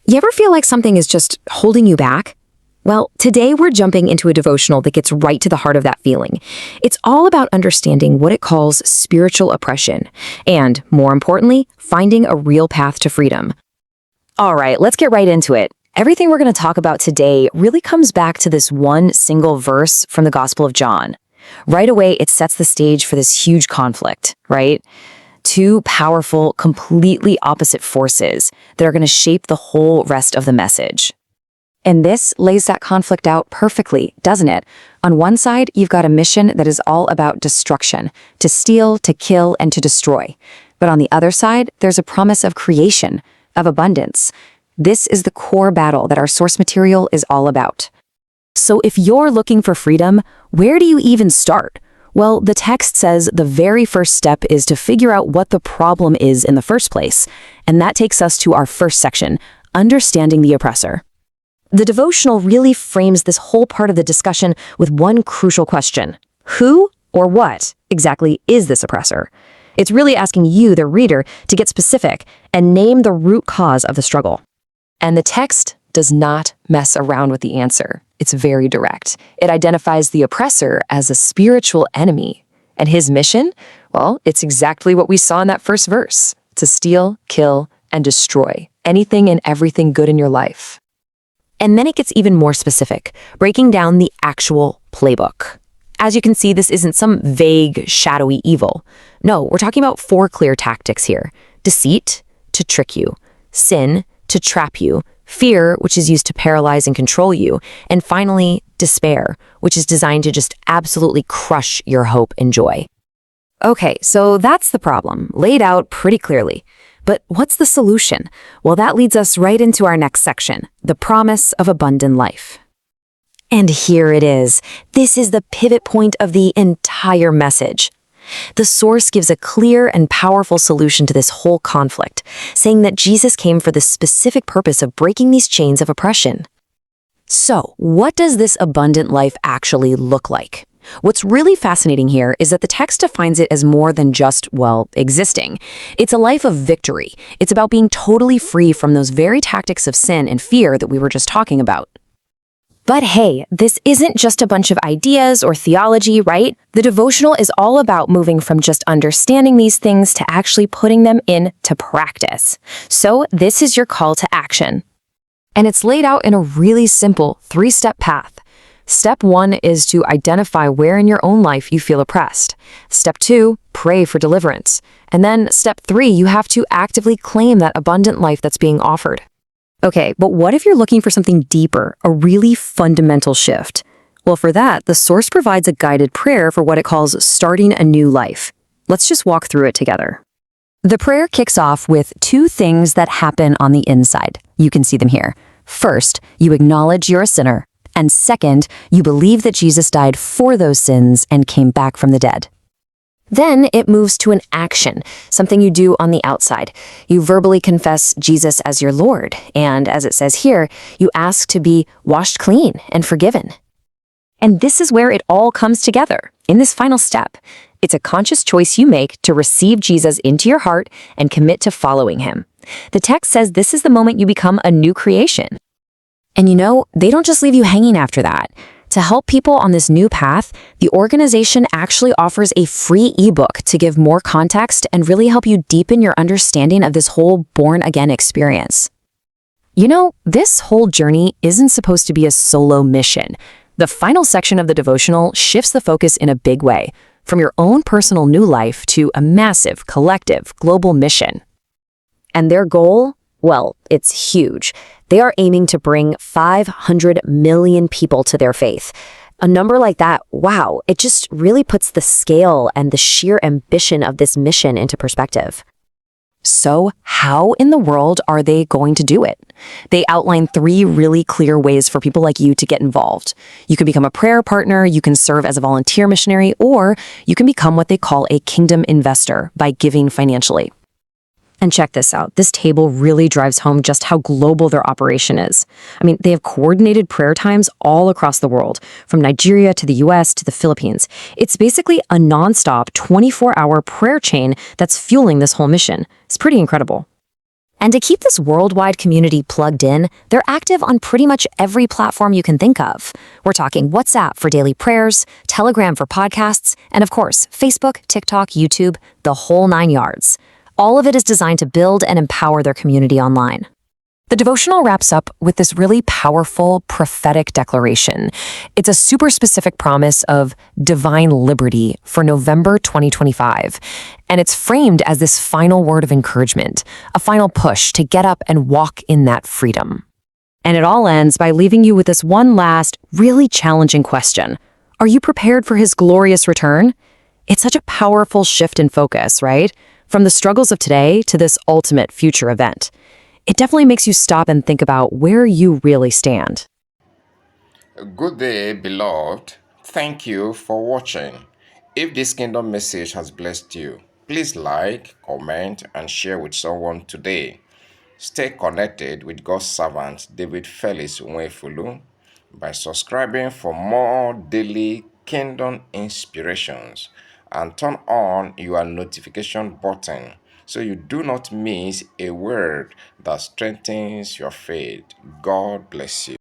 You ever feel like something is just holding you back? Well, today we're jumping into a devotional that gets right to the heart of that feeling. It's all about understanding what it calls spiritual oppression, and, more importantly, finding a real path to freedom. All right, let's get right into it. Everything we're going to talk about today really comes back to this one single verse from the Gospel of John. Right away, it sets the stage for this huge conflict, right? Two powerful, completely opposite forces that are going to shape the whole rest of the message. And this lays that conflict out perfectly, doesn't it? On one side, you've got a mission that is all about destruction, to steal, to kill, and to destroy. But on the other side, there's a promise of creation, of abundance. This is the core battle that our source material is all about. So if you're looking for freedom, where do you even start? Well, the text says the very first step is to figure out what the problem is in the first place. And that takes us to our first section, understanding the oppressor. The devotional really frames this whole part of the discussion with one crucial question. Who or what exactly is this oppressor? It's really asking you, the reader, to get specific and name the root cause of the struggle. And the text does not mess around with the answer. It's very direct. It identifies the oppressor as a spiritual enemy. And his mission? Well, it's exactly what we saw in that first verse: to steal, kill, and destroy anything and everything good in your life. And then it gets even more specific, breaking down the actual playbook. As you can see, this isn't some vague, shadowy evil. No, we're talking about 4 clear tactics here: deceit, to trick you; sin, to trap you; fear, which is used to paralyze and control you; and finally, despair, which is designed to just absolutely crush your hope and joy. Okay, so that's the problem, laid out pretty clearly. But what's the solution? Well, that leads us right into our next section, the promise of abundant life. And here it is. This is the pivot point of the entire message. The source gives a clear and powerful solution to this whole conflict, saying that Jesus came for the specific purpose of breaking these chains of oppression. So, what does this abundant life actually look like? What's really fascinating here is that the text defines it as more than just, well, existing. It's a life of victory. It's about being totally free from those very tactics of sin and fear that we were just talking about. But hey, this isn't just a bunch of ideas or theology, right? The devotional is all about moving from just understanding these things to actually putting them into practice. So this is your call to action. And it's laid out in a really simple 3-step path. Step 1 is to identify where in your own life you feel oppressed. Step 2, pray for deliverance. And then step 3, you have to actively claim that abundant life that's being offered. Okay, but what if you're looking for something deeper, a really fundamental shift? Well, for that, the source provides a guided prayer for what it calls starting a new life. Let's just walk through it together. The prayer kicks off with 2 things that happen on the inside. You can see them here. First, you acknowledge you're a sinner. And second, you believe that Jesus died for those sins and came back from the dead. Then it moves to an action, something you do on the outside. You verbally confess Jesus as your Lord, and as it says here, you ask to be washed clean and forgiven. And this is where it all comes together, in this final step. It's a conscious choice you make to receive Jesus into your heart and commit to following him. The text says this is the moment you become a new creation. And you know, they don't just leave you hanging after that. To help people on this new path, the organization actually offers a free ebook to give more context and really help you deepen your understanding of this whole born-again experience. You know, this whole journey isn't supposed to be a solo mission. The final section of the devotional shifts the focus in a big way, from your own personal new life to a massive, collective, global mission. And their goal? Well, it's huge. They are aiming to bring 500 million people to their faith. A number like that, wow, it just really puts the scale and the sheer ambition of this mission into perspective. So how in the world are they going to do it? They outline 3 really clear ways for people like you to get involved. You can become a prayer partner, you can serve as a volunteer missionary, or you can become what they call a kingdom investor by giving financially. And check this out. This table really drives home just how global their operation is. I mean, they have coordinated prayer times all across the world, from Nigeria to the US to the Philippines. It's basically a nonstop 24-hour prayer chain that's fueling this whole mission. It's pretty incredible. And to keep this worldwide community plugged in, they're active on pretty much every platform you can think of. We're talking WhatsApp for daily prayers, Telegram for podcasts, and of course, Facebook, TikTok, YouTube, the whole 9 yards. All of it is designed to build and empower their community online. The devotional wraps up with this really powerful prophetic declaration. It's a super specific promise of divine liberty for November 2025. And it's framed as this final word of encouragement, a final push to get up and walk in that freedom. And it all ends by leaving you with this one last, really challenging question. Are you prepared for his glorious return? It's such a powerful shift in focus, right? From the struggles of today to this ultimate future event. It definitely makes you stop and think about where you really stand. Good day, beloved. Thank you for watching. If this kingdom message has blessed you, please like, comment, and share with someone today. Stay connected with God's servant David Felix Nwefulu by subscribing for more daily kingdom inspirations and turn on your notification button so you do not miss a word that strengthens your faith. God bless you.